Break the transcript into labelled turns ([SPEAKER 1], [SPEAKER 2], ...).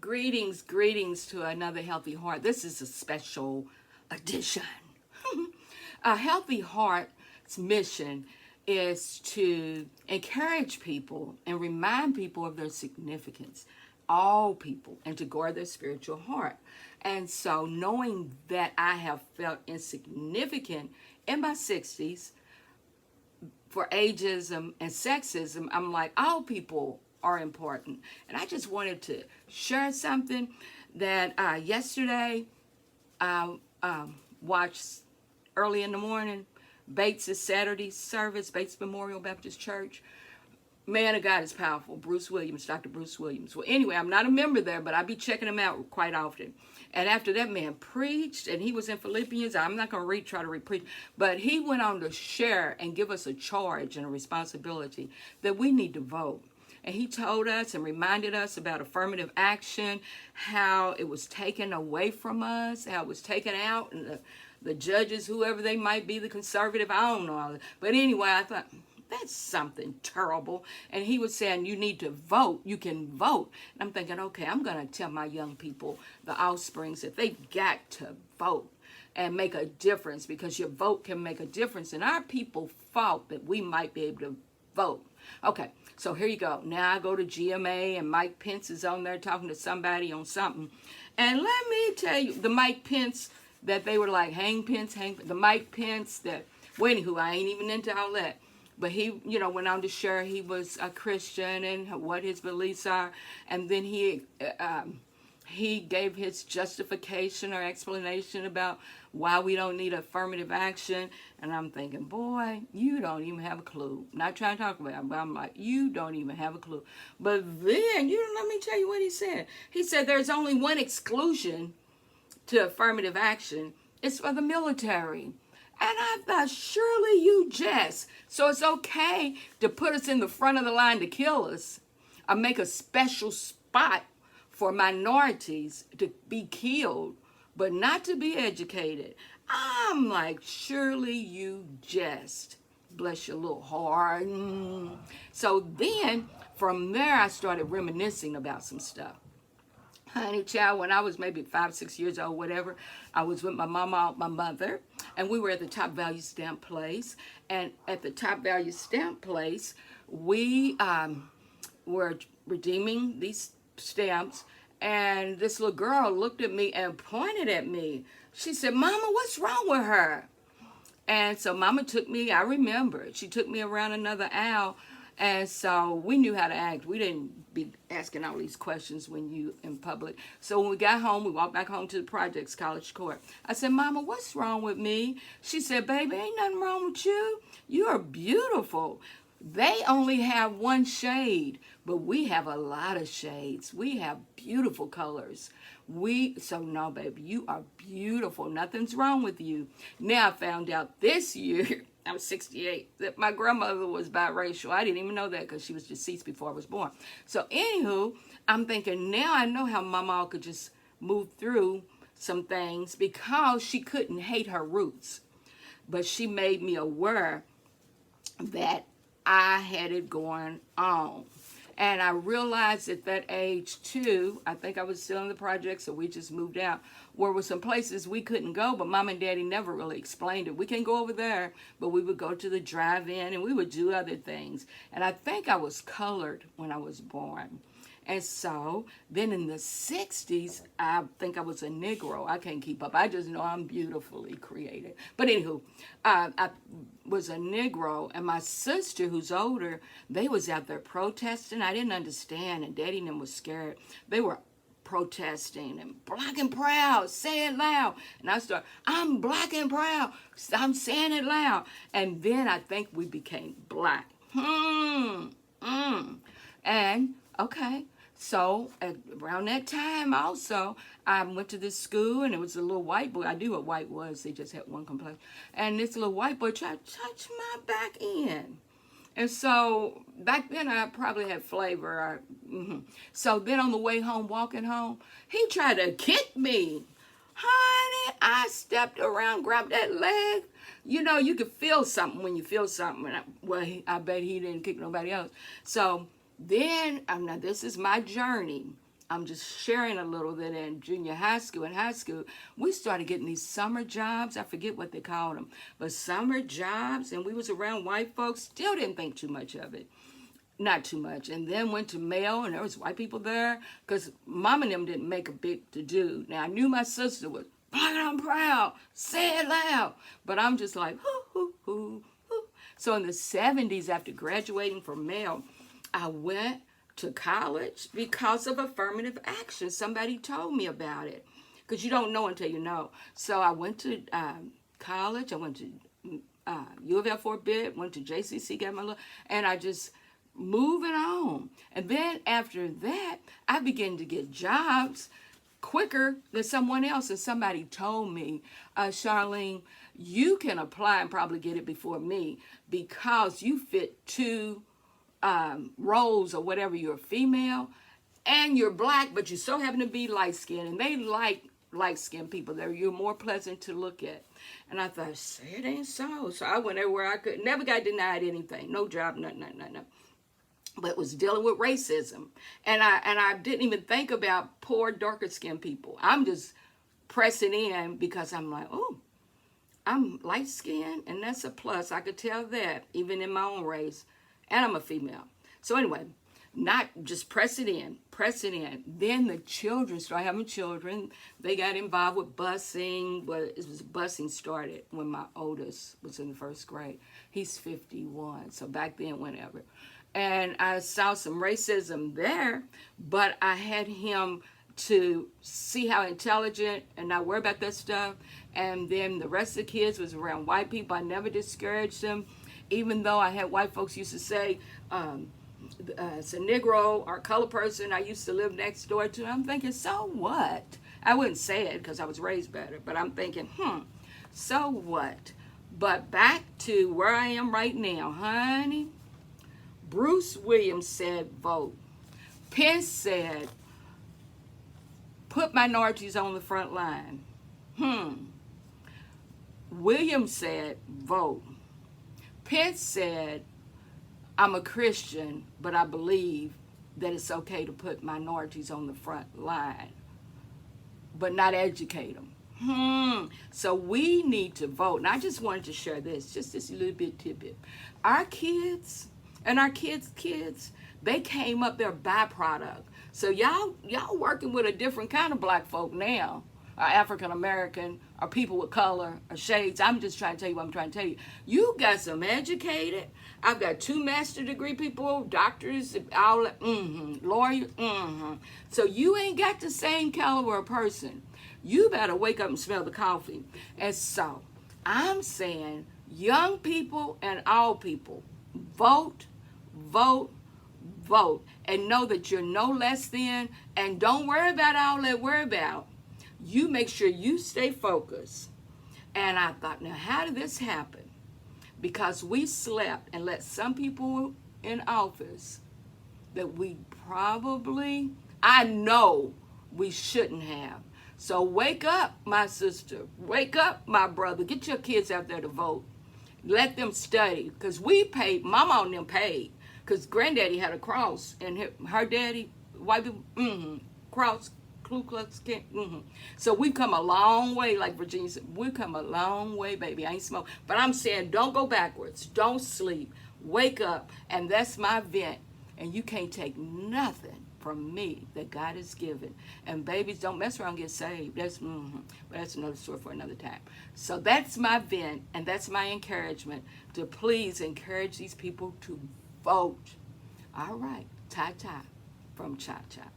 [SPEAKER 1] Greetings to another Healthy Heart. This is a special edition. A Healthy Heart's mission is to encourage people and remind people of their significance, all people, and to guard their spiritual heart. And so knowing that I have felt insignificant in my 60s for ageism and sexism, I'm like, all people are important. And I just wanted to share something that yesterday I watched early in the morning, Bates' Saturday service, Bates Memorial Baptist Church. Man of God is powerful. Bruce Williams, Dr. Bruce Williams. Well, anyway, I'm not a member there, but I be checking him out quite often. And after that man preached, and he was in Philippians, I'm not going to try to repreach, but he went on to share and give us a charge and a responsibility that we need to vote. And he told us and reminded us about affirmative action, how it was taken away from us, how it was taken out, and the judges, whoever they might be, the conservative, I don't know all that. But anyway, I thought, that's something terrible. And he was saying, you need to vote. You can vote. And I'm thinking, okay, I'm going to tell my young people, the offsprings, that they got to vote and make a difference, because your vote can make a difference. And our people fought that we might be able to vote. Okay, so here you go. Now I go to GMA, and Mike Pence is on there talking to somebody on something. And let me tell you, the Mike Pence that they were like, hang Pence, the Mike Pence that, well, anywho, I ain't even into all that. But he, went on to share he was a Christian and what his beliefs are. And then he gave his justification or explanation about why we don't need affirmative action. And I'm thinking, boy, you don't even have a clue. Not trying to talk about it, but I'm like, you don't even have a clue. But then, let me tell you what he said. He said there's only one exclusion to affirmative action. It's for the military. And I thought, surely you jest. So it's okay to put us in the front of the line to kill us, or make a special spot for minorities to be killed, but not to be educated. I'm like, surely you jest. Bless your little heart. So then, from there, I started reminiscing about some stuff. Honey child, when I was maybe 5, 6 years old, whatever, I was with my mother, and we were at the Top Value Stamp Place. And at the Top Value Stamp Place, we were redeeming these stamps, and this little girl looked at me and pointed at me. She said, Mama, what's wrong with her? And so Mama took me, I remember, she took me around another aisle. And so we knew how to act. We didn't be asking all these questions when you in public. So when we got home, we walked back home to the projects, College Court. I said, Mama, what's wrong with me? She said, baby, ain't nothing wrong with you. You are beautiful. They only have one shade, but we have a lot of shades. We have beautiful colors. So no, baby, you are beautiful. Nothing's wrong with you. Now I found out this year, I was 68, that my grandmother was biracial. I didn't even know that because she was deceased before I was born. So anywho, I'm thinking, now I know how Mama could just move through some things because she couldn't hate her roots. But she made me aware that I had it going on. And I realized at that age too, I think I was still in the project, so we just moved out, where were some places we couldn't go, but Mom and Daddy never really explained it. We can go over there, but we would go to the drive-in and we would do other things. And I think I was colored when I was born. And so then in the 60s, I think I was a Negro. I can't keep up. I just know I'm beautifully created. But anywho, I was a Negro, and my sister, who's older, they was out there protesting. I didn't understand, and Daddy and them was scared. They were protesting and black and proud, say it loud. And I started, I'm black and proud. I'm saying it loud. And then I think we became black. And, okay. So around that time also, I went to this school, and it was a little white boy. I knew what white was. They just had one complexion. And this little white boy tried to touch my back end. And so back then I probably had flavor. So then on the way home, walking home, he tried to kick me. Honey, I stepped around, grabbed that leg. You could feel something when you feel something. I bet he didn't kick nobody else. So then, now this is my journey. I'm just sharing a little that in junior high school and high school, we started getting these summer jobs. I forget what they called them, but summer jobs, and we was around white folks, still didn't think too much of it. Not too much. And then went to mail, and there was white people there, because mom and them didn't make a big to-do. Now, I knew my sister was, black and I'm proud, say it loud. But I'm just like, hoo, hoo, hoo, hoo. So in the 70s, after graduating from mail, I went to college because of affirmative action. Somebody told me about it, because you don't know until you know. So I went to college. I went to U of L for a bit, went to JCC, got my little, and I just moving on. And then after that, I began to get jobs quicker than someone else. And somebody told me, Charlene, you can apply and probably get it before me because you fit two roles or whatever. You're a female and you're black, but you so happen to be light skinned, and they like light skinned people. You're more pleasant to look at. And I thought, say it ain't so. So I went everywhere I could. Never got denied anything. No job, nothing. But was dealing with racism. And I didn't even think about poor, darker skinned people. I'm just pressing in because I'm like, oh, I'm light skinned, and that's a plus. I could tell that, even in my own race. And I'm a female. So anyway, not just pressing in. Then the children started having children. They got involved with busing. Well, busing started when my oldest was in the first grade. He's 51, so back then, whenever. And I saw some racism there, but I had him to see how intelligent and not worry about that stuff. And then the rest of the kids was around white people. I never discouraged them, even though I had white folks used to say, it's a Negro or color person I used to live next door to. I'm thinking, so what? I wouldn't say it because I was raised better, but I'm thinking, so what? But back to where I am right now, honey. Bruce Williams said, vote. Pence said, put minorities on the front line. Williams said, vote. Pence said, I'm a Christian, but I believe that it's okay to put minorities on the front line, but not educate them. So we need to vote. And I just wanted to share this, just this little bit tidbit. Our kids and our kids, they came up, they're byproduct. So y'all working with a different kind of black folk now, or African American, or people with color, or shades. I'm just trying to tell you what I'm trying to tell you. You got some educated. I've got 2 master's degree people, doctors, all lawyers. So you ain't got the same caliber of person. You better wake up and smell the coffee. And so I'm saying, young people and all people, vote, vote, vote, and know that you're no less than, and don't worry about all that worry about. You make sure you stay focused. And I thought, now how did this happen? Because we slept and let some people in office that we probably, I know we shouldn't have. So wake up, my sister. Wake up, my brother. Get your kids out there to vote. Let them study. Because we paid, mama and them paid. Because granddaddy had a cross. And her daddy, white people, cross, Ku Klux Klan. So we've come a long way, like Virginia said. We've come a long way, baby. I ain't smoking. But I'm saying, don't go backwards. Don't sleep. Wake up. And that's my vent. And you can't take nothing from me that God has given. And babies, don't mess around and get saved. That's but that's another story for another time. So that's my vent, and that's my encouragement, to please encourage these people to vote. All right, ta-ta from Cha-Cha.